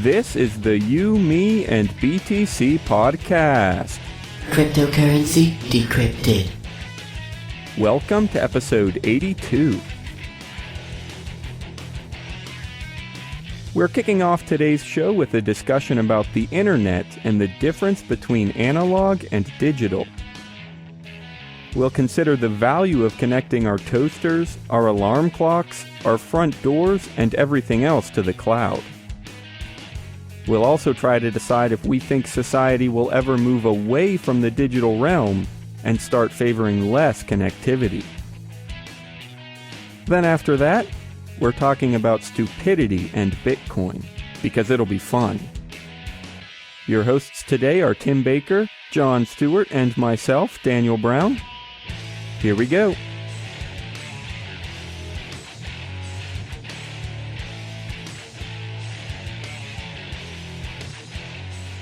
This is the You, Me, and BTC podcast. Cryptocurrency decrypted. Welcome to episode 82. We're kicking off today's show with a discussion about the internet and the difference between analog and digital. We'll consider the value of connecting our toasters, our alarm clocks, our front doors, and everything else to the cloud. We'll also try to decide if we think society will ever move away from the digital realm and start favoring less connectivity. Then after that, we're talking about stupidity and Bitcoin, because it'll be fun. Your hosts today are Tim Baker, John Stuart, and myself, Daniel Brown. Here we go.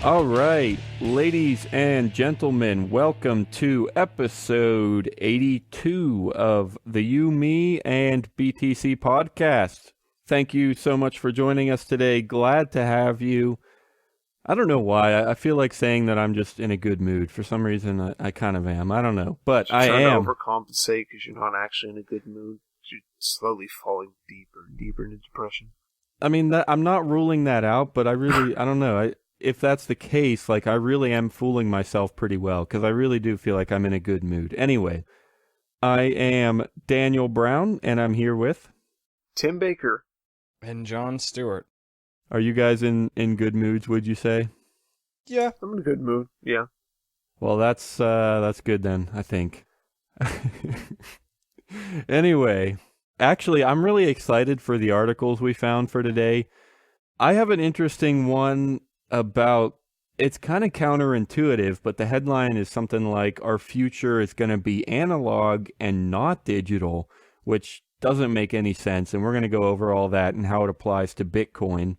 All right, ladies and gentlemen, welcome to episode 82 of the You, Me, and BTC podcast. Thank you so much for joining us today. Glad to have you. I don't know why. I feel like saying that I'm just in a good mood. For some reason, I kind of am. I don't know, but I am. Trying to overcompensate because you're not actually in a good mood. You're slowly falling deeper and deeper into depression. I mean, I'm not ruling that out, but I don't know. If that's the case, like, I really am fooling myself pretty well, because I really do feel like I'm in a good mood. Anyway, I am Daniel Brown, and I'm here with... Tim Baker. And John Stewart. Are you guys in good moods, would you say? Yeah, I'm in a good mood, yeah. Well, that's good then, I think. Anyway, actually, I'm really excited for the articles we found for today. I have an interesting one about, it's kind of counterintuitive, but the headline is something like, our future is going to be analog and not digital, which doesn't make any sense, and we're going to go over all that and how it applies to Bitcoin.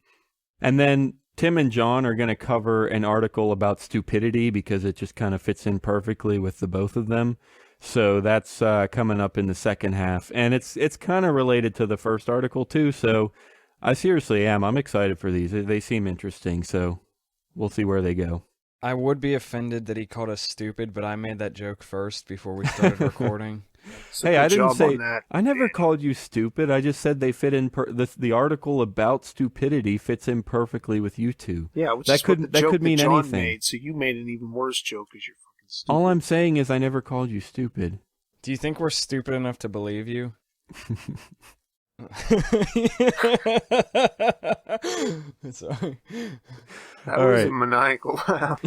And then Tim and John are going to cover an article about stupidity, because it just kind of fits in perfectly with the both of them. So that's coming up in the second half, and it's kind of related to the first article too, so I seriously am. I'm excited for these. They seem interesting, so we'll see where they go. I would be offended that he called us stupid, but I made that joke first before we started recording. Hey, I didn't say... I never called you stupid. I just said they fit in... the article about stupidity fits in perfectly with you two. Yeah, which that could mean John anything. Made, so you made an even worse joke because you're fucking stupid. All I'm saying is I never called you stupid. Do you think we're stupid enough to believe you? Sorry. That All was right. a maniacal laugh.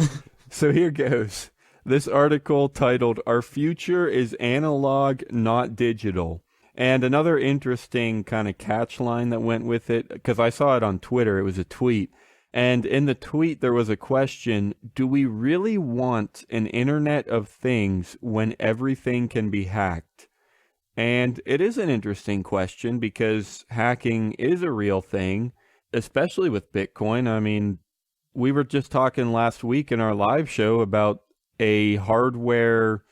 So here goes. This article titled, Our Future is Analog, Not Digital. And another interesting kind of catch line that went with it, because I saw it on Twitter, it was a tweet. And in the tweet there was a question, do we really want an Internet of Things when everything can be hacked? And it is an interesting question, because hacking is a real thing, especially with Bitcoin. I mean, we were just talking last week in our live show about a hardware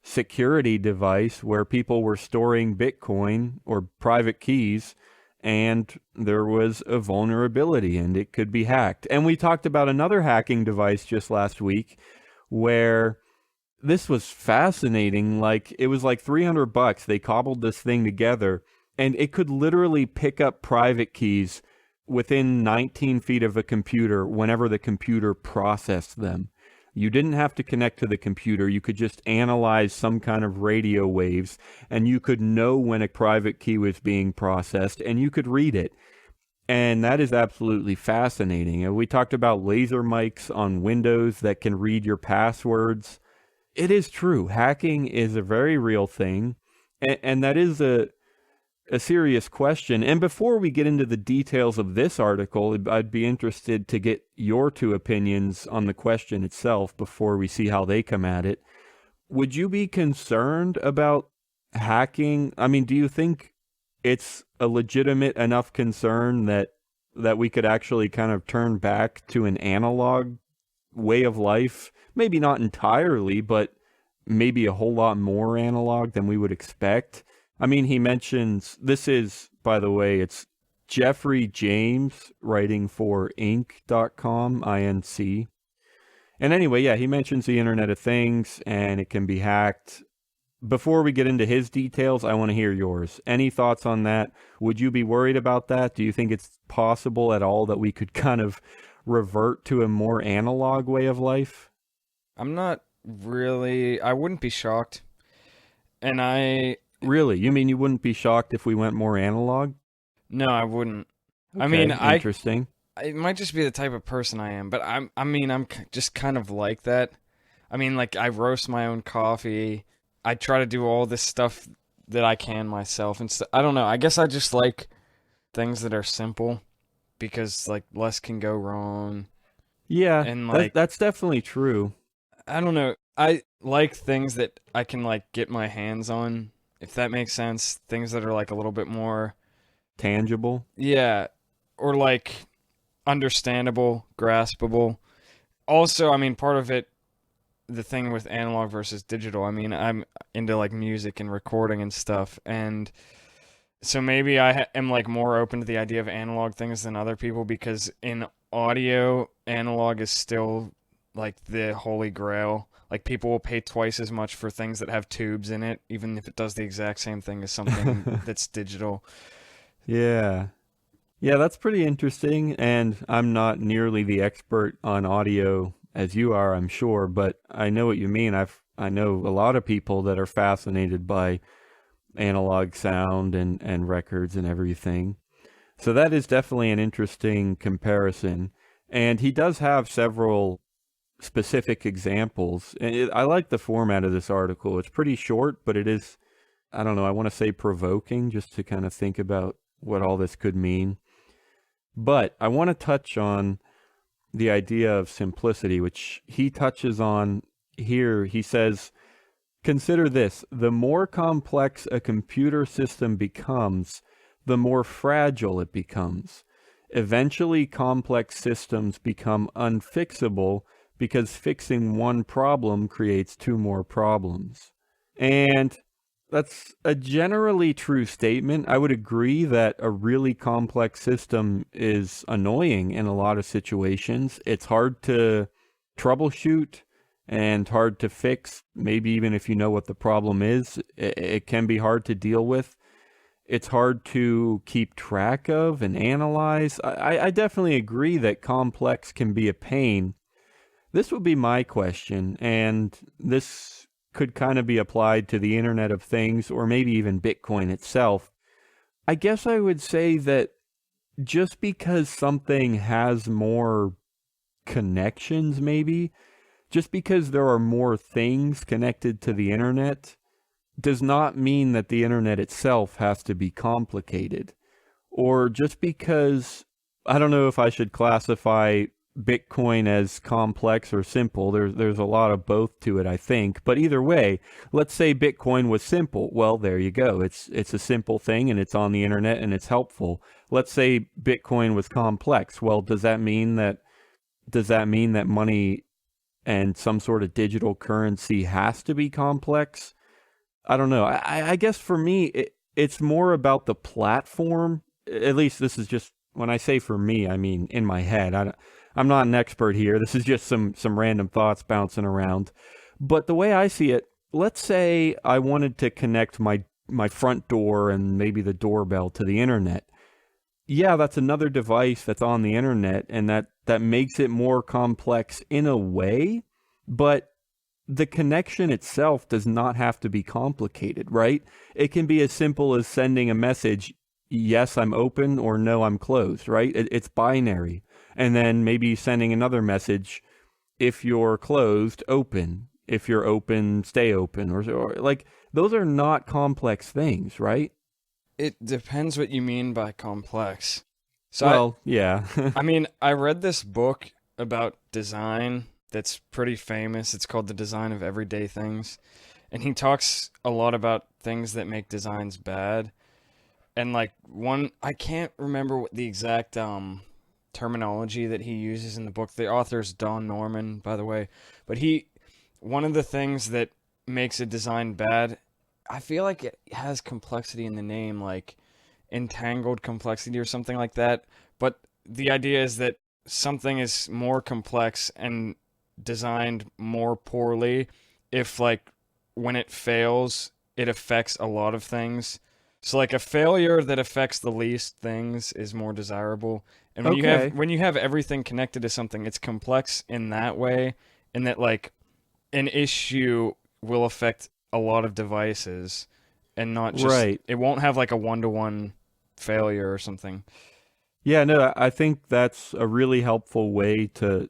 security device where people were storing Bitcoin or private keys, and there was a vulnerability and it could be hacked. And we talked about another hacking device just last week where this was fascinating. Like, it was like $300. They cobbled this thing together, and it could literally pick up private keys within 19 feet of a computer whenever the computer processed them. You didn't have to connect to the computer. You could just analyze some kind of radio waves, and you could know when a private key was being processed, and you could read it. And that is absolutely fascinating. And we talked about laser mics on Windows that can read your passwords. It is true. Hacking is a very real thing, and that is a serious question. And before we get into the details of this article, I'd be interested to get your two opinions on the question itself before we see how they come at it. Would you be concerned about hacking? I mean, do you think it's a legitimate enough concern that we could actually kind of turn back to an analog way of life? Maybe not entirely, but maybe a whole lot more analog than we would expect. I mean, he mentions, this is, by the way, it's Jeffrey James, writing for Inc.com, INC. And anyway, yeah, he mentions the Internet of Things and it can be hacked. Before we get into his details, I want to hear yours. Any thoughts on that? Would you be worried about that? Do you think it's possible at all that we could kind of revert to a more analog way of life? I'm not really... I wouldn't be shocked. And I... Really? You mean you wouldn't be shocked if we went more analog? No, I wouldn't. Okay, I mean, interesting. it might just be the type of person I am, but I'm just kind of like that. I mean, like, I roast my own coffee. I try to do all this stuff that I can myself. And I don't know. I guess I just like things that are simple because, like, less can go wrong. Yeah, And, like, that's definitely true. I don't know. I like things that I can, like, get my hands on, if that makes sense. Things that are, like, a little bit more... Tangible? Yeah. Or, like, understandable, graspable. Also, I mean, part of it, the thing with analog versus digital, I mean, I'm into, like, music and recording and stuff, and so maybe I am, like, more open to the idea of analog things than other people, because in audio, analog is still, like, the holy grail. Like, people will pay twice as much for things that have tubes in it, even if it does the exact same thing as something that's digital. Yeah. Yeah, that's pretty interesting, and I'm not nearly the expert on audio as you are, I'm sure, but I know what you mean. I know a lot of people that are fascinated by analog sound and records and everything. So that is definitely an interesting comparison. And he does have several specific examples. I like the format of this article. It's pretty short, but it is, I don't know, I want to say provoking, just to kind of think about what all this could mean. But I want to touch on the idea of simplicity, which he touches on here. He says, consider this: the more complex a computer system becomes, the more fragile it becomes. Eventually, complex systems become unfixable because fixing one problem creates two more problems. And that's a generally true statement. I would agree that a really complex system is annoying in a lot of situations. It's hard to troubleshoot and hard to fix. Maybe even if you know what the problem is, it can be hard to deal with. It's hard to keep track of and analyze. I definitely agree that complex can be a pain. This would be my question, and this could kind of be applied to the Internet of Things, or maybe even Bitcoin itself. I guess I would say that just because something has more connections, maybe, just because there are more things connected to the Internet, does not mean that the Internet itself has to be complicated. Or just because, I don't know if I should classify Bitcoin as complex or simple. There's a lot of both to it, I think. But either way, let's say Bitcoin was simple. Well, there you go. It's a simple thing and it's on the internet and it's helpful. Let's say Bitcoin was complex. Well, does that mean that money and some sort of digital currency has to be complex? I don't know. I guess for me, it's more about the platform. At least this is just, when I say for me, I mean in my head. I'm not an expert here. This is just some random thoughts bouncing around. But the way I see it, let's say I wanted to connect my front door and maybe the doorbell to the internet. Yeah, that's another device that's on the internet, and that makes it more complex in a way, but the connection itself does not have to be complicated, right? It can be as simple as sending a message, yes, I'm open, or no, I'm closed, right? It's binary. And then maybe sending another message, if you're closed, open. If you're open, stay open. Or like, those are not complex things, right? It depends what you mean by complex. So yeah. I mean, I read this book about design that's pretty famous. It's called The Design of Everyday Things. And he talks a lot about things that make designs bad. And like I can't remember what the exact terminology that he uses in the book. The author's Don Norman, by the way. But one of the things that makes a design bad, I feel like it has complexity in the name. Like, entangled complexity or something like that. But the idea is that something is more complex and designed more poorly if, like, when it fails, it affects a lot of things. So, like, a failure that affects the least things is more desirable. And Okay. when you have everything connected to something, it's complex in that way, in that, like, an issue will affect a lot of devices and not just, Right. it won't have like a one-to-one failure or something. Yeah, no, I think that's a really helpful way to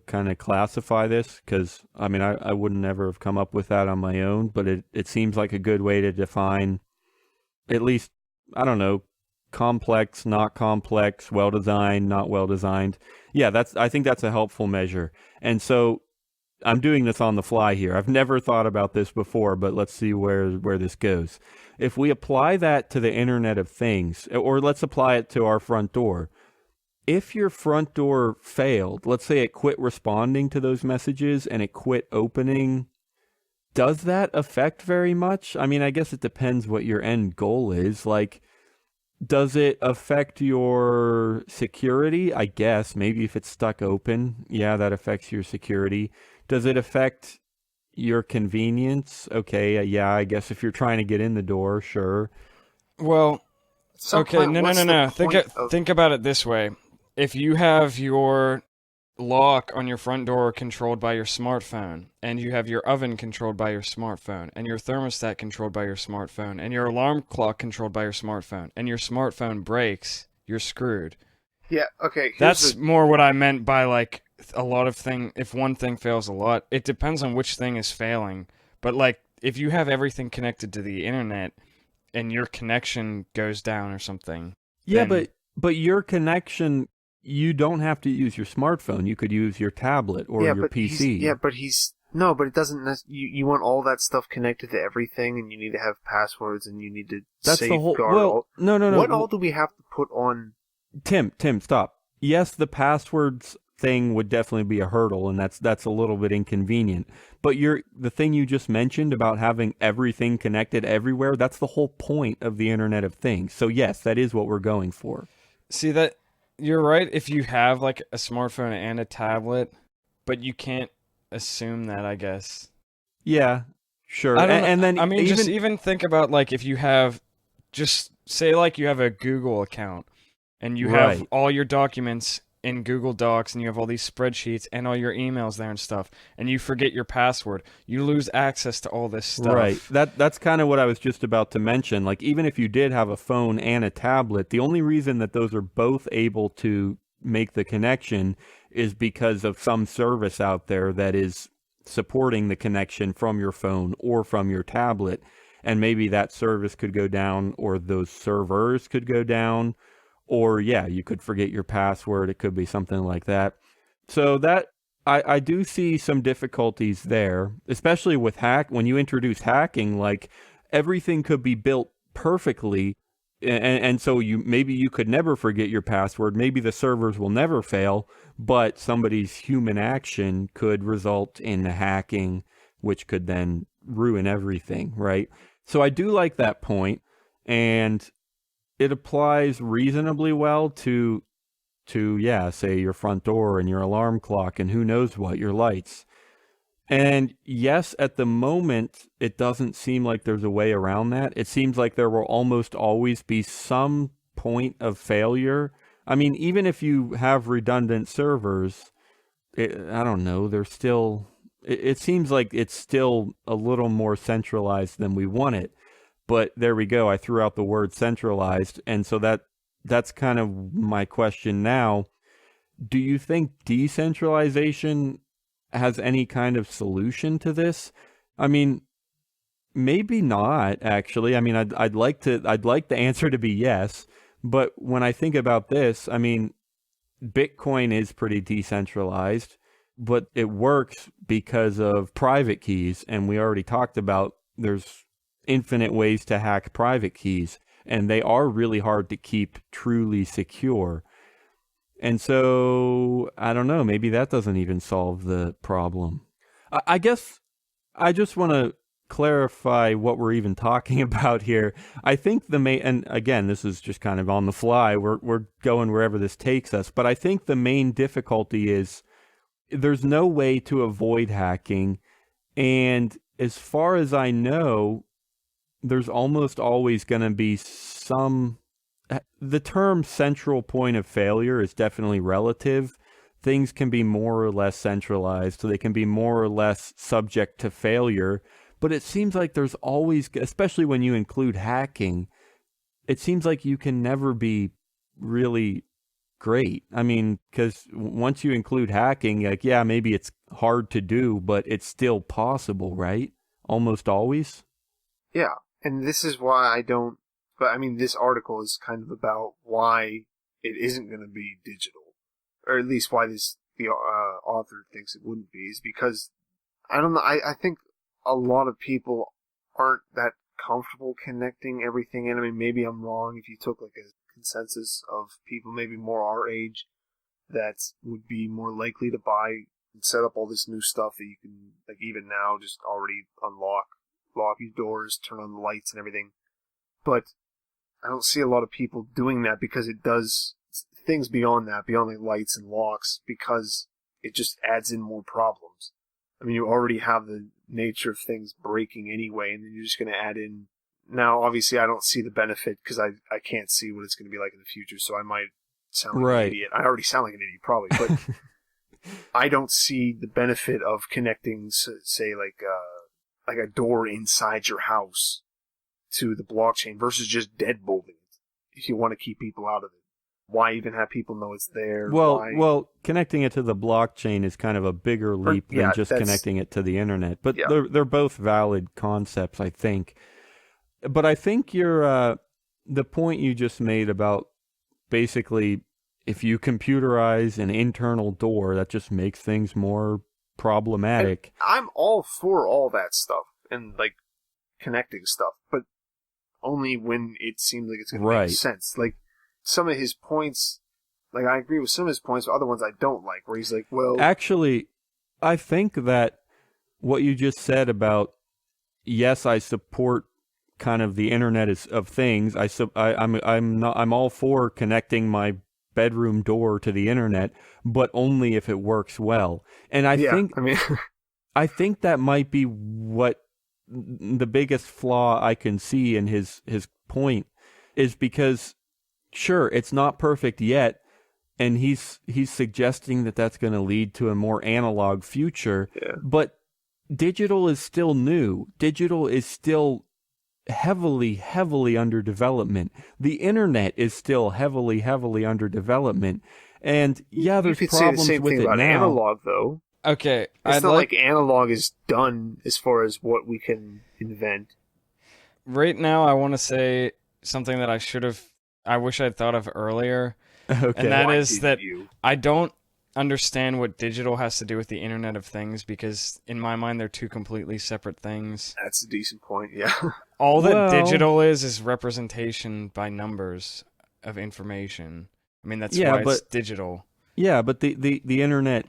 kind of classify this because I mean I would never have come up with that on my own, but it seems like a good way to define at least, I don't know, complex, not complex, well designed, not well designed. Yeah, I think that's a helpful measure. And so I'm doing this on the fly here. I've never thought about this before, but let's see where this goes. If we apply that to the Internet of Things, or let's apply it to our front door. If your front door failed, let's say it quit responding to those messages and it quit opening, does that affect very much? I mean, I guess it depends what your end goal is. Like, does it affect your security? I guess maybe if it's stuck open, yeah, that affects your security. Does it affect your convenience? Okay, yeah, I guess if you're trying to get in the door, sure. Well, At some okay, point, no. what's the point of- Think about it this way. If you have your lock on your front door controlled by your smartphone, and you have your oven controlled by your smartphone, and your thermostat controlled by your smartphone, and your alarm clock controlled by your smartphone, and your smartphone breaks, you're screwed. Yeah, okay. That's more what I meant by, like, a lot of thing. If one thing fails a lot, it depends on which thing is failing. But, like, if you have everything connected to the internet and your connection goes down or something, Yeah, then- but your connection, you don't have to use your smartphone. You could use your tablet or your PC. No, but it doesn't. You want all that stuff connected to everything, and you need to have passwords, and you need to That's the whole. safeguard Well, all. no. What all do we have to put on? Tim, stop. Yes, the passwords thing would definitely be a hurdle, and that's a little bit inconvenient. But the thing you just mentioned about having everything connected everywhere, that's the whole point of the Internet of Things. So yes, that is what we're going for. See that you're right if you have like a smartphone and a tablet, but you can't assume that, I guess. Yeah, sure. I don't know. And then I mean, just even think about, like, if you have, just say like you have a Google account and you have Right. all your documents in Google Docs and you have all these spreadsheets and all your emails there and stuff, and you forget your password, you lose access to all this stuff. Right. That's kind of what I was just about to mention. Like, even if you did have a phone and a tablet, the only reason that those are both able to make the connection is because of some service out there that is supporting the connection from your phone or from your tablet. And maybe that service could go down, or those servers could go down, or yeah, you could forget your password. It could be something like that. So that I do see some difficulties there, especially with when you introduce hacking, like everything could be built perfectly. And so maybe you could never forget your password. Maybe the servers will never fail, but somebody's human action could result in the hacking, which could then ruin everything, right? So I do like that point, and it applies reasonably well to yeah, say your front door and your alarm clock and who knows what, your lights. And yes, at the moment, it doesn't seem like there's a way around that. It seems like there will almost always be some point of failure. I mean, even if you have redundant servers, I don't know, there's still, it seems like it's still a little more centralized than we want it. But there we go. I threw out the word centralized. And so that's kind of my question now. Do you think decentralization has any kind of solution to this? I mean, maybe not, actually. I mean, I'd like the answer to be yes, but when I think about this, I mean, Bitcoin is pretty decentralized, but it works because of private keys, and we already talked about there's infinite ways to hack private keys, and they are really hard to keep truly secure. And so, I don't know, maybe that doesn't even solve the problem. I guess I just want to clarify what we're even talking about here. I think the main, and again, this is just kind of on the fly. We're going wherever this takes us, but I think the main difficulty is there's no way to avoid hacking, and as far as I know, there's almost always going to be some. The term central point of failure is definitely relative. Things can be more or less centralized, so they can be more or less subject to failure. But it seems like there's always, especially when you include hacking, it seems like you can never be really great. I mean, because once you include hacking, like, yeah, maybe it's hard to do, but it's still possible, right? Almost always. Yeah, and this is why I don't. But I mean, this article is kind of about why it isn't going to be digital, or at least why the author thinks it wouldn't be, is because I don't know. I think a lot of people aren't that comfortable connecting everything in. I mean, maybe I'm wrong. If you took like a consensus of people, maybe more our age, that would be more likely to buy and set up all this new stuff that you can, like, even now, just already lock your doors, turn on the lights and everything. But I don't see a lot of people doing that because it does things beyond that, beyond like lights and locks, because it just adds in more problems. I mean, you already have the nature of things breaking anyway, and then you're just going to add in. Now, obviously, I don't see the benefit because I can't see what it's going to be like in the future, so I might sound like an idiot. I already sound like an idiot, probably, but I don't see the benefit of connecting, say, like a door inside your house to the blockchain versus just deadbolting it if you want to keep people out of it. Why even have people know it's there? Well, connecting it to the blockchain is kind of a bigger leap than just connecting it to the internet. But they're both valid concepts, I think. But I think the point you just made about basically if you computerize an internal door, that just makes things more problematic. And I'm all for all that stuff and like connecting stuff, but only when it seems like it's going to make sense. Like some of his points, like I agree with some of his points, but other ones I don't like, where he's like, well... Actually, I think that what you just said about, yes, I support kind of the Internet of Things. I'm all for connecting my bedroom door to the Internet, but only if it works well. And I think that might be what the biggest flaw I can see in his point is because, sure, it's not perfect yet, and he's suggesting that that's going to lead to a more analog future, but digital is still new. Digital is still heavily under development. The internet is still heavily under development. And yeah, there's problems with it now. Analog, though. Okay, it's not like analog is done as far as what we can invent. Right now, I want to say something that I wish I'd thought of earlier. Okay. And that is that I don't understand what digital has to do with the Internet of Things, because in my mind, they're two completely separate things. That's a decent point, yeah. All that digital is representation by numbers of information. I mean, that's why it's digital. Yeah, but the Internet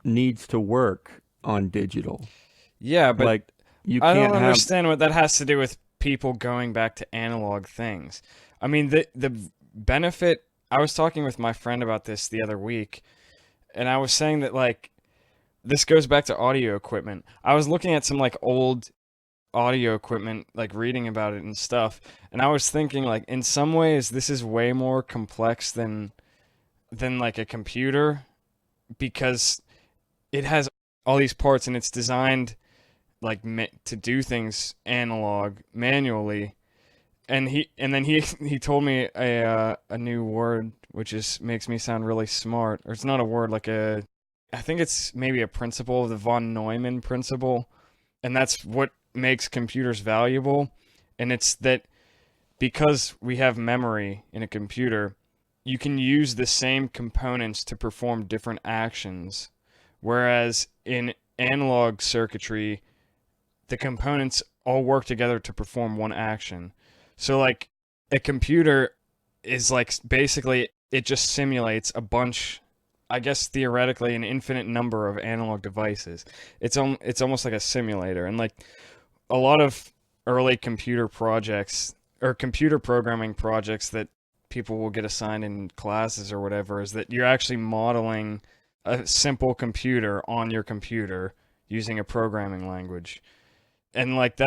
needs to work on digital. Yeah, but like, you I can't don't understand what that has to do with people going back to analog things. I mean, the benefit... I was talking with my friend about this the other week, and I was saying that, like, this goes back to audio equipment. I was looking at some, like, old audio equipment, like, reading about it and stuff, and I was thinking, like, in some ways, this is way more complex than like, a computer, because it has all these parts, and it's designed, like, to do things analog, manually. And then he told me a new word, which makes me sound really smart. Or it's not a word, like I think it's maybe a principle, the von Neumann principle. And that's what makes computers valuable. And it's that because we have memory in a computer, you can use the same components to perform different actions. Whereas in analog circuitry, the components all work together to perform one action. So, like, a computer is, like, basically, it just simulates a bunch, I guess, theoretically, an infinite number of analog devices. It's almost like a simulator. And, like, a lot of early computer projects or computer programming projects that people will get assigned in classes or whatever is that you're actually modeling a simple computer on your computer using a programming language. And like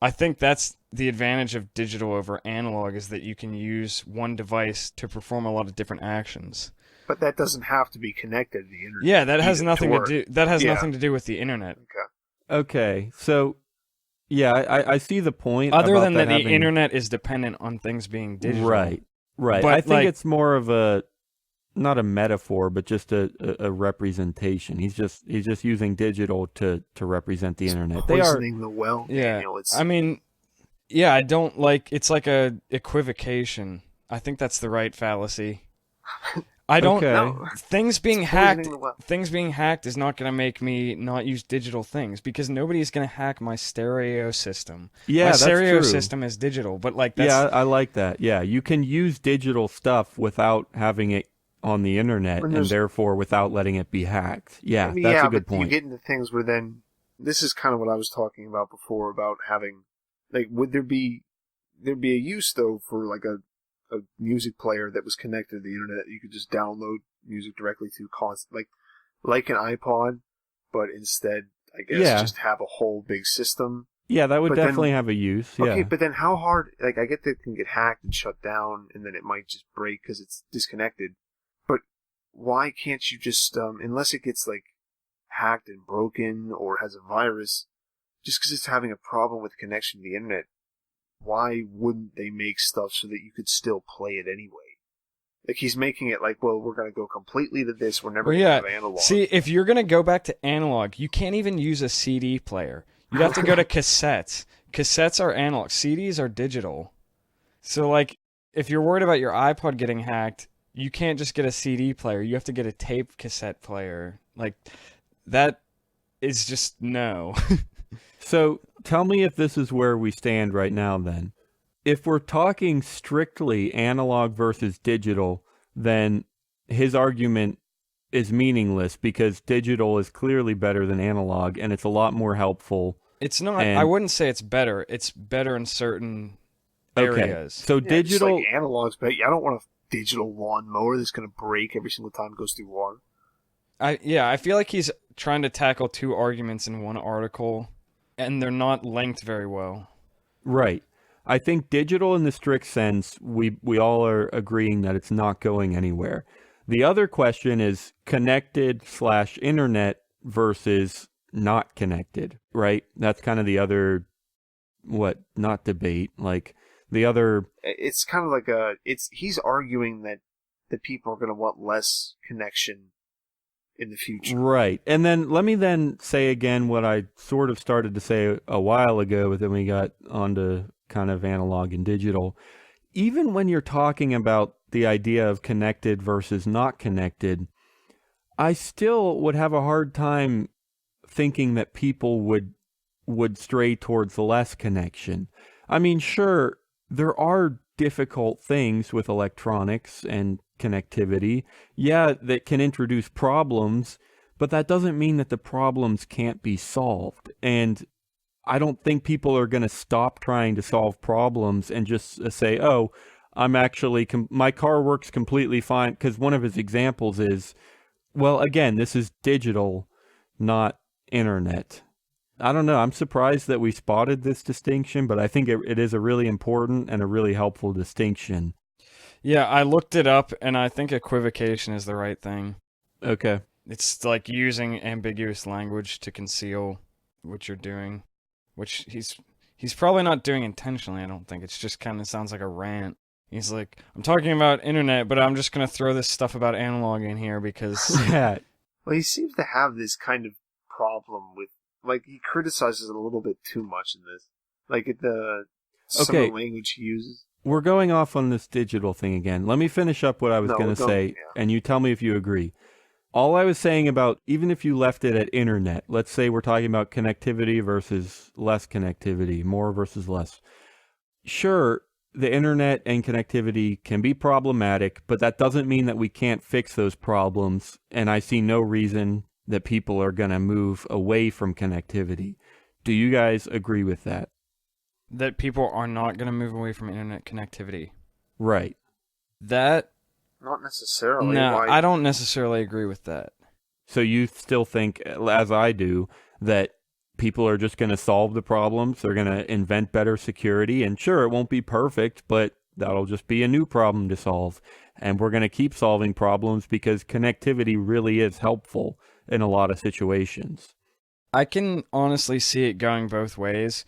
I think that's the advantage of digital over analog, is that you can use one device to perform a lot of different actions. But that doesn't have to be connected to the internet. Yeah, that has nothing to work. do. That has nothing to do with the internet. Okay, so yeah, I see the point. Other about than that, having... the internet is dependent on things being digital. Right. But I think it's more of a, not a metaphor, but just a representation. He's just using digital to represent the internet. Poisoning the well. Yeah, Daniel, I mean, yeah, I don't like. It's like a equivocation. I think that's the right fallacy. I don't. Okay. No. Things being hacked is not going to make me not use digital things, because nobody's going to hack my stereo system. Yeah, my that's stereo true. system is digital, but like that's... Yeah, I like that. Yeah, you can use digital stuff without having it on the internet, and therefore without letting it be hacked. Yeah, that's a good point. You get into things where then, this is kind of what I was talking about before about having, like, would there'd be a use though for like a music player that was connected to the internet. You could just download music directly to like an iPod, but instead, I guess, just have a whole big system. Yeah, that would definitely have a use. Yeah. Okay, but then how hard? Like, I get that it can get hacked and shut down, and then it might just break because it's disconnected. But why can't you just, unless it gets like hacked and broken or has a virus, just because it's having a problem with connection to the internet, why wouldn't they make stuff so that you could still play it anyway? Like, he's making it like, well, we're going to go completely to this. We're never going to have analog. See, if you're going to go back to analog, you can't even use a CD player. You'd have to go to cassettes. Cassettes are analog. CDs are digital. So, like, if you're worried about your iPod getting hacked, you can't just get a CD player. You have to get a tape cassette player. Like, that is just no. So tell me if this is where we stand right now then. If we're talking strictly analog versus digital, then his argument is meaningless because digital is clearly better than analog and it's a lot more helpful. It's not. I wouldn't say it's better. It's better in certain areas. So digital... Just like analog's better. I don't want a digital lawnmower that's going to break every single time it goes through water. I feel like he's trying to tackle two arguments in one article, and they're not linked very well. Right. I think digital in the strict sense, we all are agreeing that it's not going anywhere. The other question is connected/internet versus not connected, right? That's kind of the other, not debate, like the other... It's kind of like he's arguing that the people are going to want less connection in the future. Right. And then let me then say again what I sort of started to say a while ago, but then we got onto kind of analog and digital. Even when you're talking about the idea of connected versus not connected, I still would have a hard time thinking that people would stray towards less connection. I mean, sure, there are difficult things with electronics and connectivity, that can introduce problems, but that doesn't mean that the problems can't be solved. And I don't think people are going to stop trying to solve problems and just say, oh, I'm actually, my car works completely fine. Because one of his examples is, well, again, this is digital, not internet. I don't know. I'm surprised that we spotted this distinction, but I think it is a really important and a really helpful distinction. Yeah, I looked it up, and I think equivocation is the right thing. Okay. It's like using ambiguous language to conceal what you're doing, which he's probably not doing intentionally, I don't think. It's just kind of sounds like a rant. He's like, I'm talking about internet, but I'm just going to throw this stuff about analog in here because... Yeah. Well, he seems to have this kind of problem with, like, he criticizes it a little bit too much in this. Like, some of the language he uses. We're going off on this digital thing again. Let me finish up what I was going to say, and you tell me if you agree. All I was saying about, even if you left it at internet, let's say we're talking about connectivity versus less connectivity, more versus less. Sure, the internet and connectivity can be problematic, but that doesn't mean that we can't fix those problems, and I see no reason that people are going to move away from connectivity. Do you guys agree with that? That people are not going to move away from internet connectivity. Right. That, Not necessarily. no, Why? I don't necessarily agree with that. So you still think, as I do, that people are just going to solve the problems, they're going to invent better security, and sure, it won't be perfect, but that'll just be a new problem to solve. And we're going to keep solving problems because connectivity really is helpful in a lot of situations. I can honestly see it going both ways,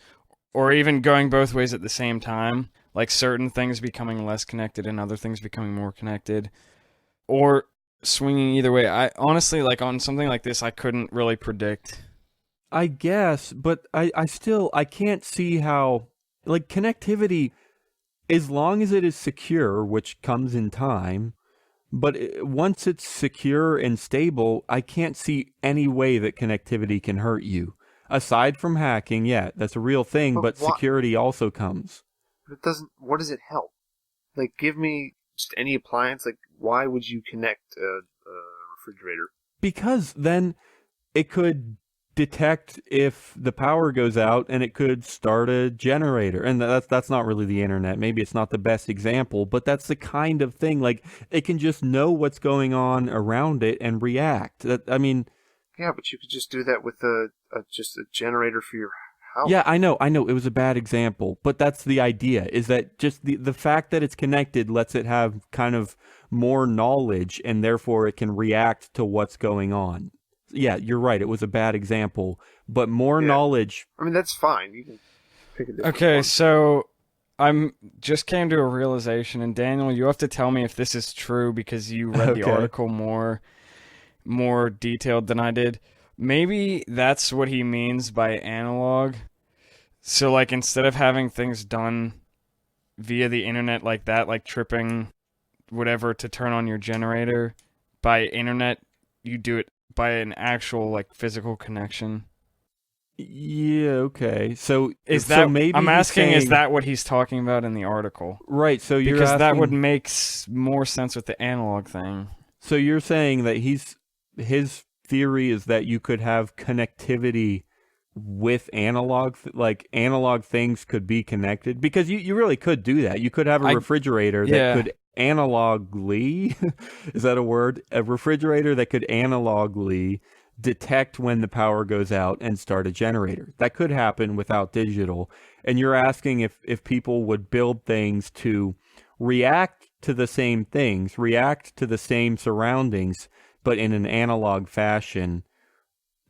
or even going both ways at the same time. Like certain things becoming less connected and other things becoming more connected, or swinging either way. I honestly, like on something like this, I couldn't really predict. I guess, but I can't see how, like, connectivity, as long as it is secure, which comes in time, but once it's secure and stable, I can't see any way that connectivity can hurt you. Aside from hacking, yeah, that's a real thing, but security also comes. But it doesn't. What does it help? Like, give me just any appliance. Like, why would you connect a refrigerator? Because then it could detect if the power goes out and it could start a generator. And that's not really the internet. Maybe it's not the best example, but that's the kind of thing. Like, it can just know what's going on around it and react. I mean, yeah, but you could just do that with just a generator for your house. Yeah, I know. It was a bad example, but that's the idea, is that just the fact that it's connected lets it have kind of more knowledge, and therefore it can react to what's going on. Yeah, you're right. It was a bad example, but more knowledge. I mean, that's fine. You can pick a different Okay, one. so I'm just came to a realization, and Daniel, you have to tell me if this is true because you read the article more detailed than I did. Maybe that's what he means by analog. So, like, instead of having things done via the internet like that, like tripping whatever to turn on your generator, by internet, you do it by an actual, like, physical connection. Yeah, okay. So maybe I'm asking, saying, is that what he's talking about in the article? Right, so you're because that asking, would make more sense with the analog thing. So you're saying that his theory is that you could have connectivity with analog, like analog things could be connected, because you really could do that. You could have a refrigerator that could analogly, is that a word? A refrigerator that could analogly detect when the power goes out and start a generator. That could happen without digital. And you're asking if people would build things to react to the same things, react to the same surroundings, but in an analog fashion,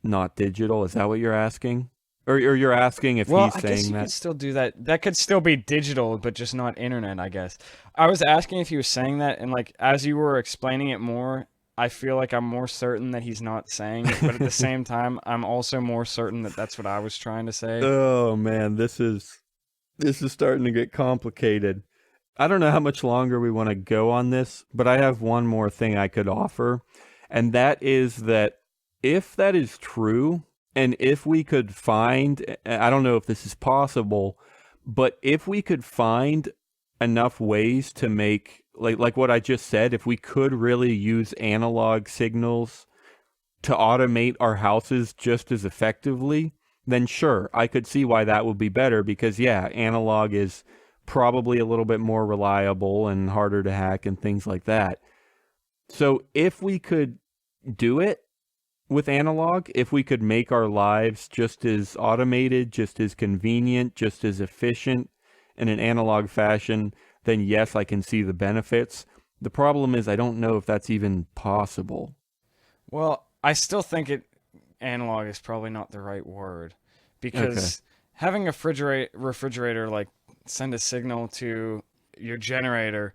not digital. Is that what you're asking? Or you're asking if he's saying that? Well, I guess you could still do that. That could still be digital, but just not internet, I guess. I was asking if he was saying that, and like as you were explaining it more, I feel like I'm more certain that he's not saying it, but at the same time, I'm also more certain that that's what I was trying to say. Oh man, this is starting to get complicated. I don't know how much longer we want to go on this, but I have one more thing I could offer, and that is that if that is true, and if we could find, I don't know if this is possible, but if we could find enough ways to make, like what I just said, if we could really use analog signals to automate our houses just as effectively, then sure, I could see why that would be better, because yeah, analog is probably a little bit more reliable and harder to hack and things like that. So if we could do it with analog, if we could make our lives just as automated, just as convenient, just as efficient in an analog fashion, then yes, I can see the benefits. The problem is I don't know if that's even possible. Well, I still think analog is probably not the right word, because having a refrigerator like send a signal to your generator,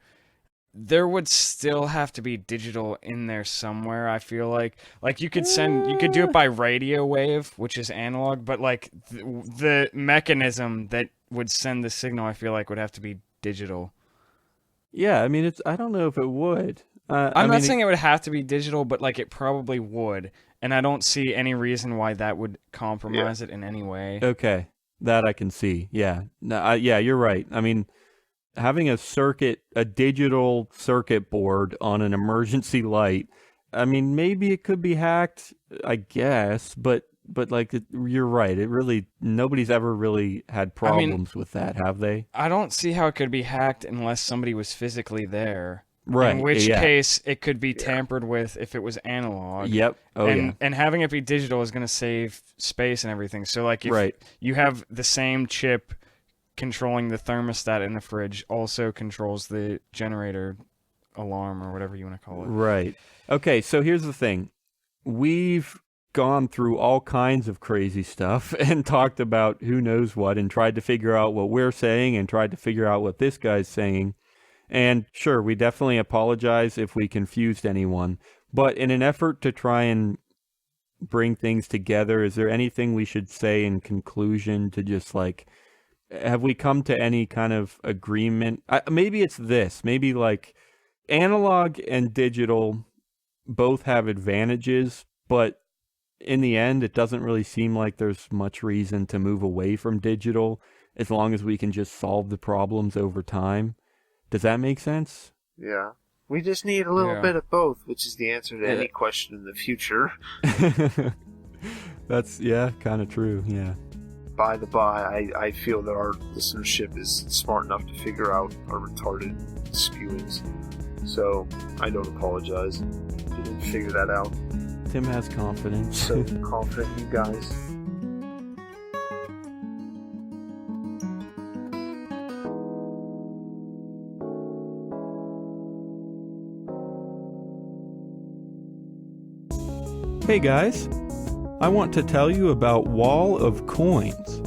there would still have to be digital in there somewhere. I feel like you could do it by radio wave, which is analog, but like the mechanism that would send the signal, I feel like would have to be digital. Yeah, I mean, I don't know if it would. I'm not saying it would have to be digital, but like it probably would, and I don't see any reason why that would compromise it in any way. Okay, that I can see. Yeah, no, yeah, you're right. I mean, having a digital circuit board on an emergency light, I mean, maybe it could be hacked, I guess, but but like you're right. It really nobody's ever really had problems with that, have they? I don't see how it could be hacked unless somebody was physically there. Right. In which yeah. case, it could be tampered with if it was analog. Yep. Oh, yeah. And having it be digital is going to save space and everything. So, like, if you have the same chip controlling the thermostat in the fridge, also controls the generator alarm or whatever you want to call it. Right. Okay, so here's the thing. We've gone through all kinds of crazy stuff and talked about who knows what and tried to figure out what we're saying and tried to figure out what this guy's saying. And sure, we definitely apologize if we confused anyone. But in an effort to try and bring things together, is there anything we should say in conclusion to just like, have we come to any kind of agreement? Maybe it's this. Maybe like analog and digital both have advantages, but in the end, it doesn't really seem like there's much reason to move away from digital as long as we can just solve the problems over time. Does that make sense? Yeah. We just need a little bit of both, which is the answer to any question in the future. That's, kind of true, yeah. By the by, I feel that our listenership is smart enough to figure out our retarded spewings. So, I don't apologize. You didn't figure that out. Tim has confidence. So confident in you guys. Hey guys, I want to tell you about Wall of Coins,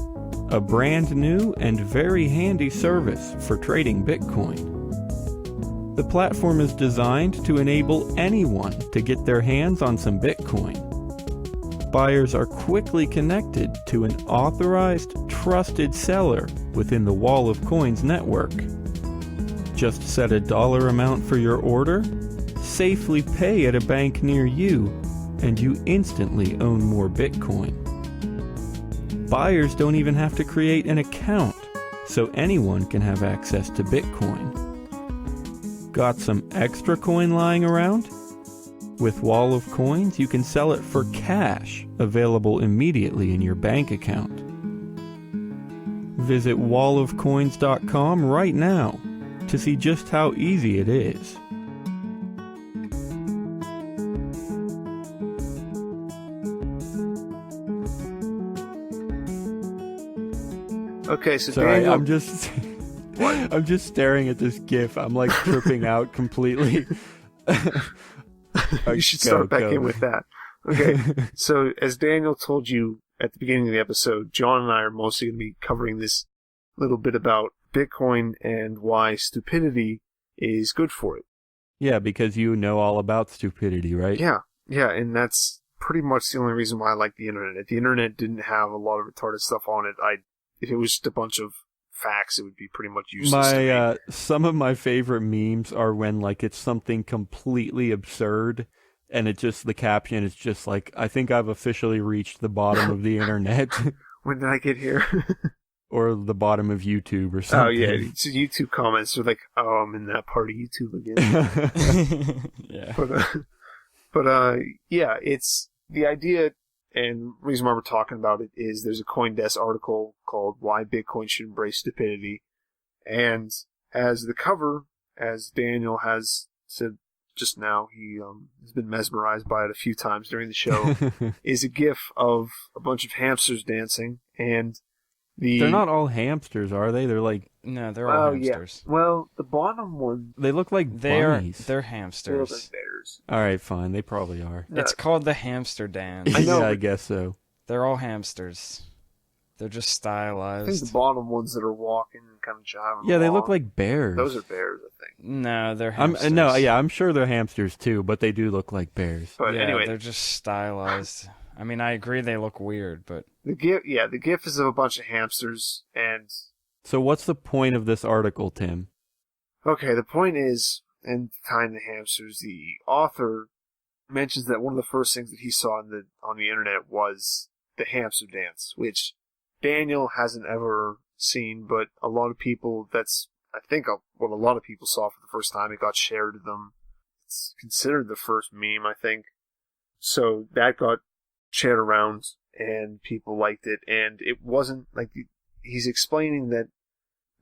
a brand new and very handy service for trading Bitcoin. The platform is designed to enable anyone to get their hands on some Bitcoin. Buyers are quickly connected to an authorized, trusted seller within the Wall of Coins network. Just set a dollar amount for your order, safely pay at a bank near you, and you instantly own more Bitcoin. Buyers don't even have to create an account, so anyone can have access to Bitcoin. Got some extra coin lying around? With Wall of Coins, you can sell it for cash, available immediately in your bank account. Visit wallofcoins.com right now to see just how easy it is. Okay, so Sorry, Daniel... I'm just staring at this GIF. I'm like tripping out completely. You should start back in with that. Okay, so as Daniel told you at the beginning of the episode, John and I are mostly going to be covering this little bit about Bitcoin and why stupidity is good for it. Yeah, because you know all about stupidity, right? Yeah, and that's pretty much the only reason why I like the internet. If the internet didn't have a lot of retarded stuff on it, if it was just a bunch of facts, it would be pretty much useless to me. Some of my favorite memes are when like it's something completely absurd and the caption is just like, I think I've officially reached the bottom of the internet. When did I get here? Or the bottom of YouTube or something. Oh yeah, it's YouTube comments are like, oh, I'm in that part of YouTube again. Yeah. But yeah, it's the idea. And the reason why we're talking about it is there's a CoinDesk article called Why Bitcoin Should Embrace Stupidity. And as the cover, as Daniel has said just now, he has been mesmerized by it a few times during the show, is a GIF of a bunch of hamsters dancing. And they're not all hamsters, are they? They're like... No, they're all hamsters. Yeah. Well, the bottom one... They look like bunnies. They're hamsters. They're like bears. All right, fine. They probably are. No. It's called the hamster dance. I know, yeah, I guess so. They're all hamsters. They're just stylized. I think the bottom ones that are walking and kind of jiving Yeah, they along, look like bears. those are bears, I think. No, they're hamsters. I'm sure they're hamsters too, but they do look like bears. But yeah, anyway, they're just stylized. I mean, I agree they look weird, but... the GIF is of a bunch of hamsters, and... So what's the point of this article, Tim? Okay, the point is, and tying the hamsters, the author mentions that one of the first things that he saw on the internet was the hamster dance, which Daniel hasn't ever seen, but a lot of people, that's, I think, what a lot of people saw for the first time. It got shared to them. It's considered the first meme, I think. So that got shared around, and people liked it, and it wasn't like he's explaining that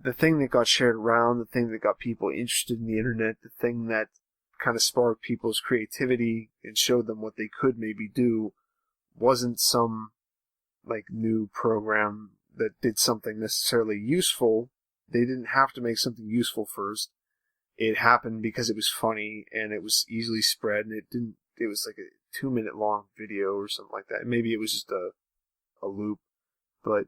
the thing that got shared around, the thing that got people interested in the internet, the thing that kind of sparked people's creativity and showed them what they could maybe do wasn't some like new program that did something necessarily useful. They didn't have to make something useful first. It happened because it was funny and it was easily spread, and it was like a 2-minute long video or something like that. Maybe it was just a loop, but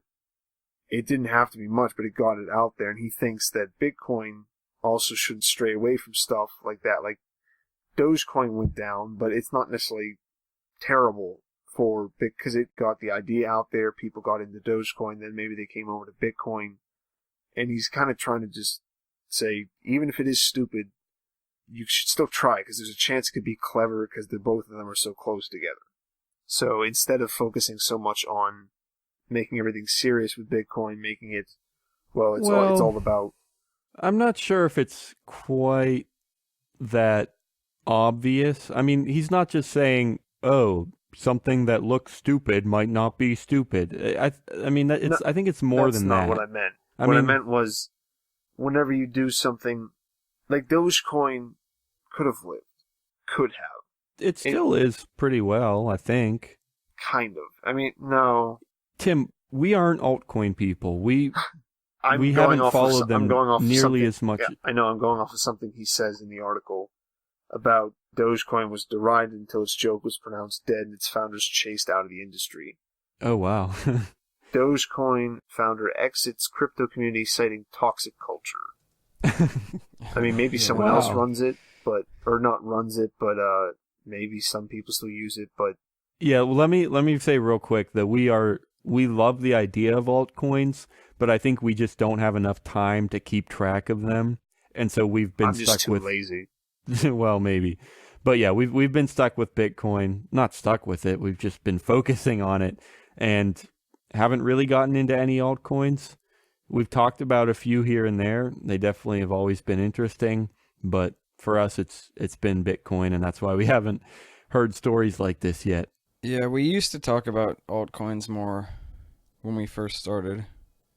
it didn't have to be much, but it got it out there. And he thinks that Bitcoin also shouldn't stray away from stuff like that. Like Dogecoin went down, but it's not necessarily terrible because it got the idea out there. People got into Dogecoin, then maybe they came over to Bitcoin. And he's kind of trying to just say, even if it is stupid, you should still try, because there's a chance it could be clever, because both of them are so close together. So instead of focusing so much on making everything serious with Bitcoin, making it, it's all about... I'm not sure if it's quite that obvious. I mean, he's not just saying, something that looks stupid might not be stupid. I think it's more than that. That's not what I meant. I meant was, whenever you do something, like Dogecoin could have lived. Could have. It still is pretty well, I think. Kind of. I mean, no. Tim, we aren't altcoin people. We I'm haven't followed them nearly as much. Yeah, I know, I'm going off of something he says in the article about Dogecoin was derided until its joke was pronounced dead and its founders chased out of the industry. Oh, wow. Dogecoin founder exits crypto community citing toxic culture. I mean, maybe someone else runs it, but maybe some people still use it, but... Yeah, well, let me say real quick that we love the idea of altcoins, but I think we just don't have enough time to keep track of them, and so we've been stuck just too with... lazy. Well, maybe. But yeah, we've been stuck with Bitcoin. Not stuck with it, we've just been focusing on it, and haven't really gotten into any altcoins. We've talked about a few here and there. They definitely have always been interesting, but for us it's been Bitcoin, and that's why we haven't heard stories like this yet. Yeah, we used to talk about altcoins more when we first started.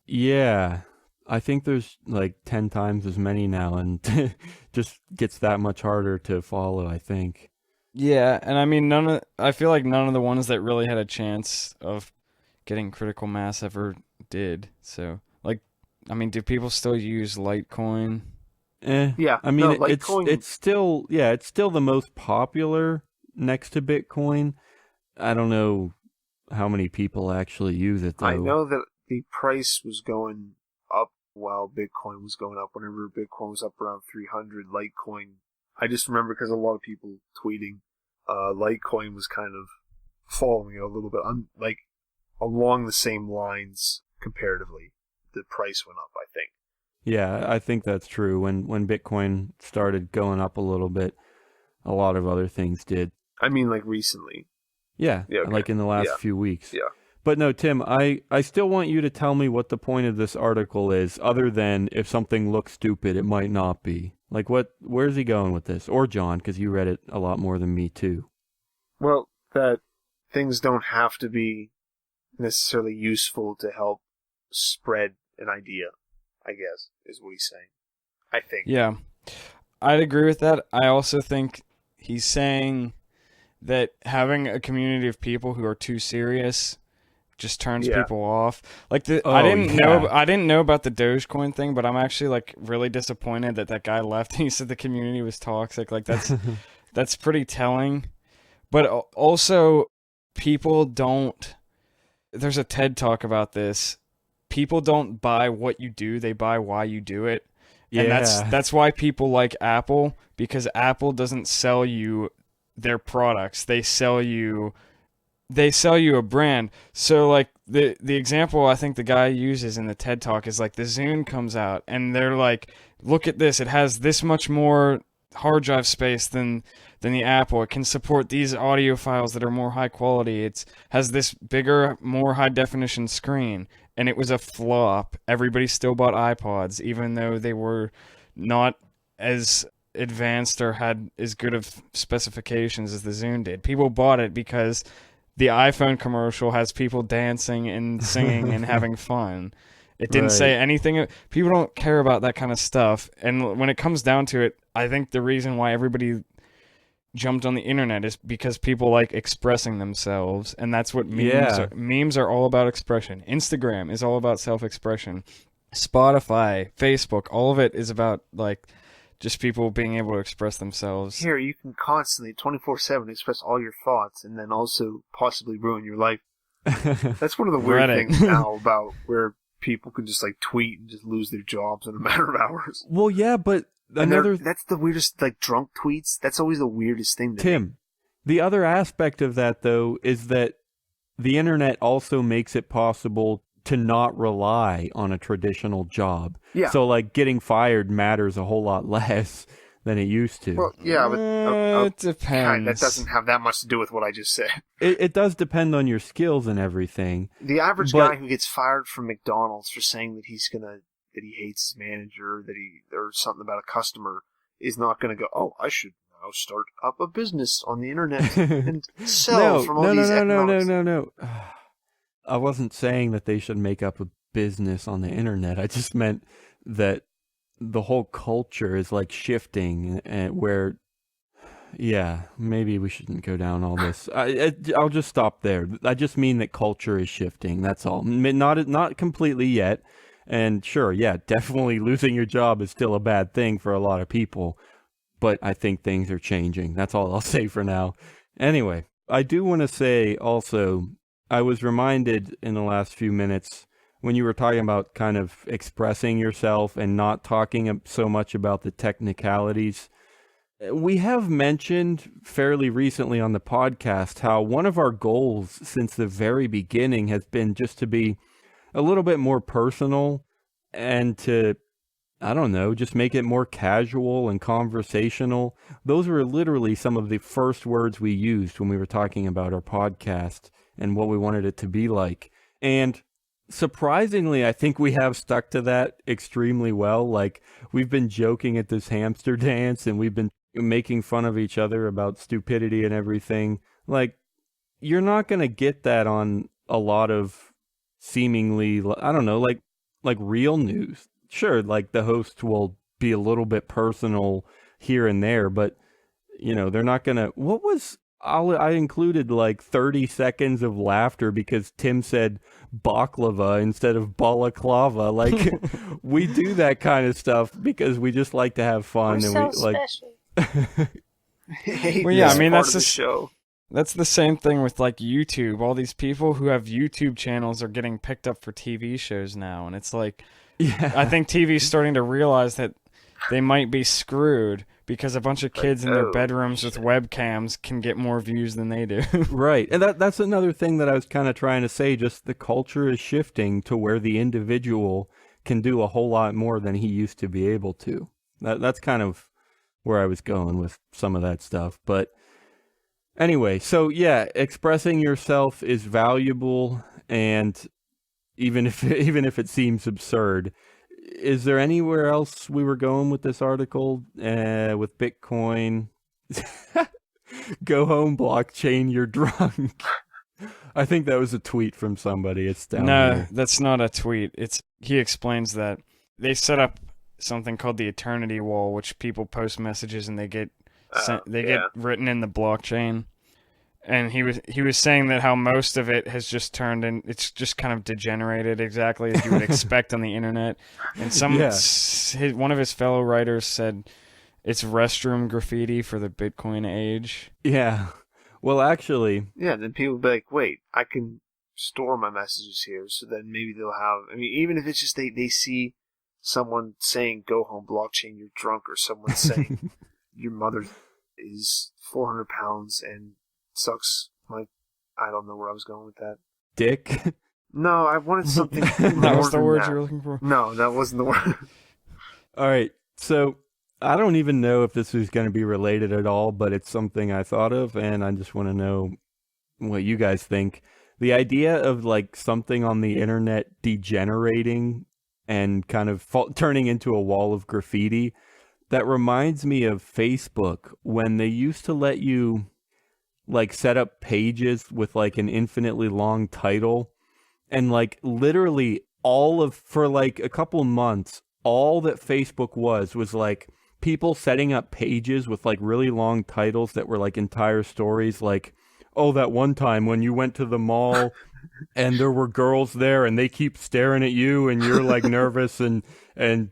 Yeah, I think there's like 10 times as many now, and just gets that much harder to follow, I think. Yeah, and I mean, I feel like none of the ones that really had a chance of getting critical mass ever did. So, like, I mean, do people still use Litecoin? Yeah, I mean, it's still the most popular next to Bitcoin. I don't know how many people actually use it, though. I know that the price was going up while Bitcoin was going up. Whenever Bitcoin was up around 300, Litecoin, I just remember because a lot of people tweeting, Litecoin was kind of following it a little bit, like along the same lines comparatively. The price went up, I think. Yeah, I think that's true. When Bitcoin started going up a little bit, a lot of other things did. I mean, like recently. Yeah, okay. Like in the last few weeks. Yeah. But no, Tim, I still want you to tell me what the point of this article is, other than if something looks stupid, it might not be. Like, where's he going with this? Or John, because you read it a lot more than me, too. Well, that things don't have to be necessarily useful to help spread an idea, I guess, is what he's saying. I think. Yeah, I'd agree with that. I also think he's saying that having a community of people who are too serious just turns people off. Like I didn't know about the Dogecoin thing, but I'm actually like really disappointed that guy left and he said the community was toxic. Like that's pretty telling. But also, people don't. There's a TED Talk about this. People don't buy what you do; they buy why you do it. Yeah. And that's why people like Apple, because Apple doesn't sell you their products. They sell you a brand. So like the example I think the guy uses in the TED Talk is like the Zune comes out and they're like, look at this, it has this much more hard drive space than the Apple. It can support these audio files that are more high quality. It has this bigger, more high definition screen, and it was a flop. Everybody still bought iPods even though they were not as advanced or had as good of specifications as the Zune did. People bought it because the iPhone commercial has people dancing and singing and having fun. It didn't Right. say anything. People don't care about that kind of stuff. And when it comes down to it, I think the reason why everybody jumped on the internet is because people like expressing themselves, and that's what memes are all about. Expression. Instagram is all about self-expression. Spotify, Facebook, all of it is about like just people being able to express themselves. Here, you can constantly, 24/7, express all your thoughts and then also possibly ruin your life. That's one of the weird Reddit. things now about where people can just like tweet and just lose their jobs in a matter of hours. Well, yeah, but And another that's the weirdest, like drunk tweets. That's always the weirdest thing. Tim, the other aspect of that, though, is that the internet also makes it possible to not rely on a traditional job. Yeah. So, like, getting fired matters a whole lot less than it used to. Well, yeah, but It depends. that doesn't have that much to do with what I just said. It does depend on your skills and everything. The average But- guy who gets fired from McDonald's for saying that that he hates his manager, or something about a customer, is not gonna go, oh, I should now start up a business on the internet and sell from all these economics. No. I wasn't saying that they should make up a business on the internet. I just meant that the whole culture is like shifting, and where, yeah, maybe we shouldn't go down all this. I'll just stop there. I just mean that culture is shifting. That's all. Not completely yet. And sure, yeah, definitely losing your job is still a bad thing for a lot of people. But I think things are changing. That's all I'll say for now. Anyway, I do want to say also, I was reminded in the last few minutes when you were talking about kind of expressing yourself and not talking so much about the technicalities. We have mentioned fairly recently on the podcast how one of our goals since the very beginning has been just to be a little bit more personal and to, I don't know, just make it more casual and conversational. Those were literally some of the first words we used when we were talking about our podcast and what we wanted it to be like. And surprisingly, I think we have stuck to that extremely well. Like, we've been joking at this hamster dance and we've been making fun of each other about stupidity and everything. Like, you're not going to get that on a lot of seemingly, I don't know, like real news. Sure, like the host will be a little bit personal here and there, but you know, they're not gonna. I included like 30 seconds of laughter because Tim said baklava instead of balaclava. Like, we do that kind of stuff because we just like to have fun. We're and so we special. Well, yeah, I mean, part that's of the just- show. That's the same thing with like YouTube. All these people who have YouTube channels are getting picked up for TV shows now, and it's like, Yeah. I think TV's starting to realize that they might be screwed because a bunch of kids in their oh, bedrooms with webcams can get more views than they do. Right. And that's another thing that I was kind of trying to say. Just the culture is shifting to where the individual can do a whole lot more than he used to be able to. That's kind of where I was going with some of that stuff. But anyway, so yeah, expressing yourself is valuable, and even if it seems absurd. Is there anywhere else we were going with this article? With Bitcoin? Go home, blockchain, you're drunk. I think that was a tweet from somebody. It's down No, here. that's not a tweet. He explains that they set up something called the Eternity Wall, which people post messages and they get get written in the blockchain. And he was saying that how most of it has just turned in, it's just kind of degenerated exactly as you would expect on the internet. And one of his fellow writers said it's restroom graffiti for the Bitcoin age. Yeah. Well, actually, Yeah, then people will be like, wait, I can store my messages here, so then maybe they'll have, I mean, even if it's just they see someone saying, go home, blockchain, you're drunk, or someone saying, your mother is 400 pounds and sucks my, I don't know where I was going with that. dick. No, I wanted something That more was the than word that. you were looking for? No, that wasn't the word. All right. So I don't even know if this is going to be related at all, but it's something I thought of, and I just want to know what you guys think. The idea of like something on the internet degenerating and kind of turning into a wall of graffiti, that reminds me of Facebook when they used to let you like set up pages with like an infinitely long title, and like literally for like a couple months, all that Facebook was like people setting up pages with like really long titles that were like entire stories, like, oh, that one time when you went to the mall and there were girls there and they keep staring at you and you're like nervous, and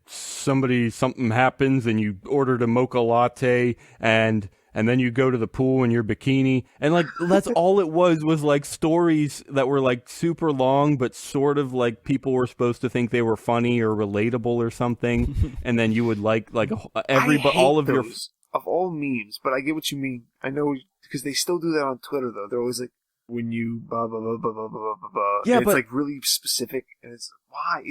something happens and you ordered a mocha latte, and then you go to the pool in your bikini, and like that's all it was like stories that were like super long, but sort of like people were supposed to think they were funny or relatable or something, and then you would like everybody, all of your of all memes. But I get what you mean. I know, because they still do that on Twitter though. They're always like, when you blah blah blah blah blah blah blah blah. Yeah, and but it's like really specific, and it's why.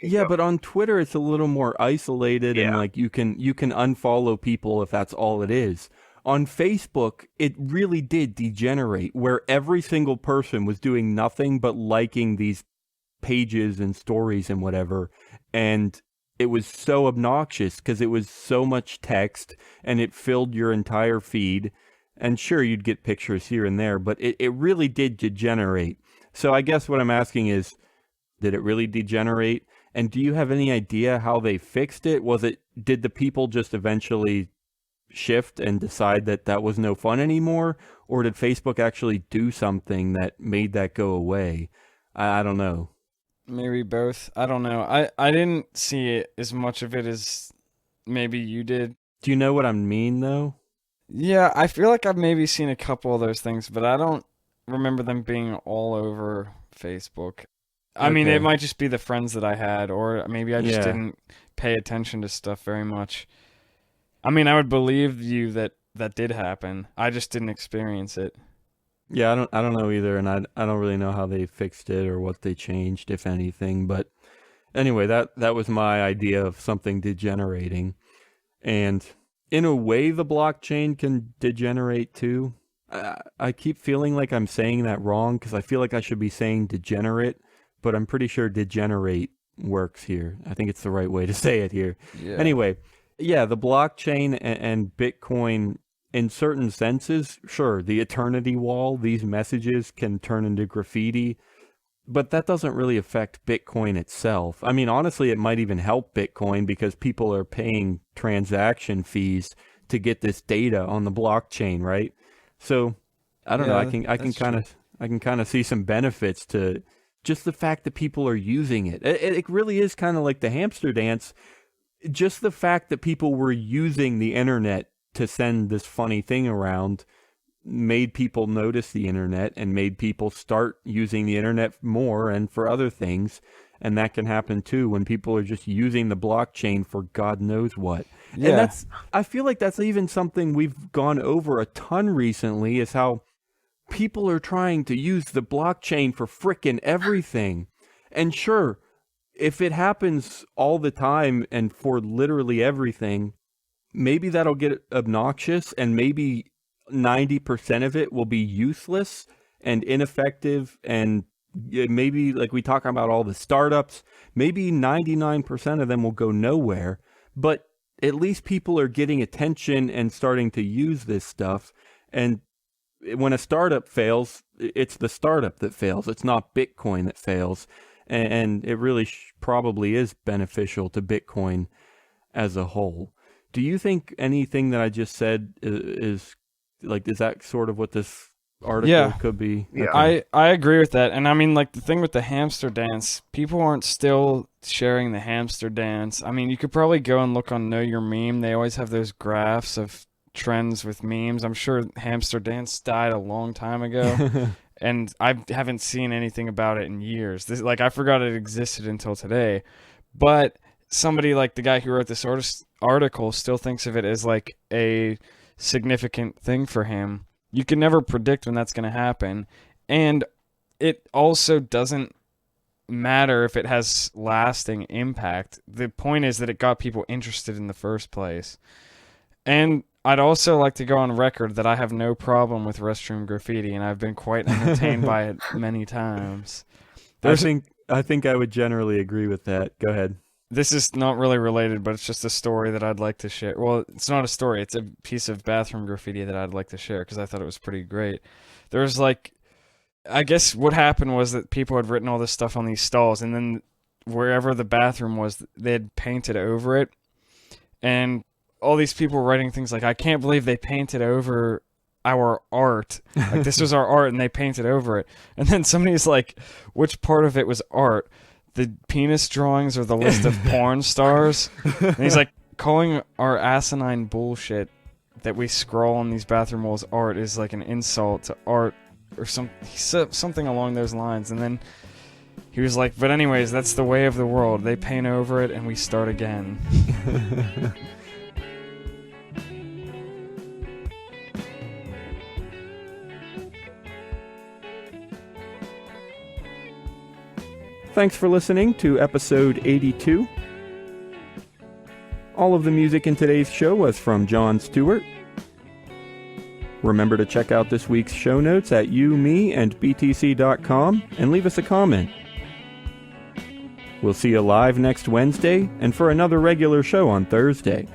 Yeah, but on Twitter it's a little more isolated, and like you can unfollow people if that's all it is. On Facebook, it really did degenerate, where every single person was doing nothing but liking these pages and stories and whatever, and it was so obnoxious because it was so much text and it filled your entire feed. And sure, you'd get pictures here and there, but it really did degenerate. So I guess what I'm asking is, did it really degenerate? And do you have any idea how they fixed it? Did the people just eventually shift and decide that that was no fun anymore? Or did Facebook actually do something that made that go away? I don't know. Maybe both. I don't know. I didn't see it as much of it as maybe you did. Do you know what I mean, though? Yeah, I feel like I've maybe seen a couple of those things, but I don't remember them being all over Facebook. I mean, it might just be the friends that I had, or maybe I just didn't pay attention to stuff very much. I mean, I would believe you that did happen. I just didn't experience it. Yeah, I don't know either, and I don't really know how they fixed it or what they changed, if anything. But anyway, that was my idea of something degenerating. And in a way, the blockchain can degenerate too. I keep feeling like I'm saying that wrong because I feel like I should be saying degenerate, but I'm pretty sure degenerate works here. I think it's the right way to say it here. Yeah. Anyway, yeah, the blockchain and Bitcoin, in certain senses, sure, the eternity wall, these messages can turn into graffiti, but that doesn't really affect Bitcoin itself. I mean, honestly, it might even help Bitcoin because people are paying transaction fees to get this data on the blockchain, right? So I don't know. I can kind of see some benefits to just the fact that people are using it. It really is kind of like the hamster dance. Just the fact that people were using the internet to send this funny thing around made people notice the internet and made people start using the internet more and for other things. And that can happen too when people are just using the blockchain for God knows what. Yeah. And I feel like that's even something we've gone over a ton recently, is how people are trying to use the blockchain for frickin' everything. And sure, if it happens all the time and for literally everything, maybe that'll get obnoxious, and maybe 90% of it will be useless and ineffective, and maybe, like we talk about all the startups, maybe 99% of them will go nowhere, but at least people are getting attention and starting to use this stuff. And when a startup fails, it's the startup that fails. It's not Bitcoin that fails. And it really probably is beneficial to Bitcoin as a whole. Do you think anything that I just said is that sort of what this article could be? Yeah. Okay. I agree with that. And I mean, like, the thing with the hamster dance, people aren't still sharing the hamster dance. I mean, you could probably go and look on Know Your Meme. They always have those graphs of trends with memes. I'm sure hamster dance died a long time ago. And I haven't seen anything about it in years. I forgot it existed until today. But somebody like the guy who wrote this article still thinks of it as like a significant thing for him. You can never predict when that's going to happen. And it also doesn't matter if it has lasting impact. The point is that it got people interested in the first place. And I'd also like to go on record that I have no problem with restroom graffiti, and I've been quite entertained by it many times. I think I would generally agree with that. Go ahead. this is not really related, but it's just a story that I'd like to share. Well, it's not a story. It's a piece of bathroom graffiti that I'd like to share because I thought it was pretty great. There was like, I guess what happened was that people had written all this stuff on these stalls, and then wherever the bathroom was, they had painted over it. And all these people were writing things like, I can't believe they painted over our art. Like, this was our art, and they painted over it. And then somebody's like, which part of it was art? The penis drawings or the list of porn stars? And he's like, calling our asinine bullshit that we scroll on these bathroom walls art is like an insult to art, or something along those lines. And then he was like, but anyways, that's the way of the world. They paint over it and we start again. Thanks for listening to episode 82. All of the music in today's show was from John Stuart. Remember to check out this week's show notes at youmeandbtc.com and leave us a comment. We'll see you live next Wednesday and for another regular show on Thursday.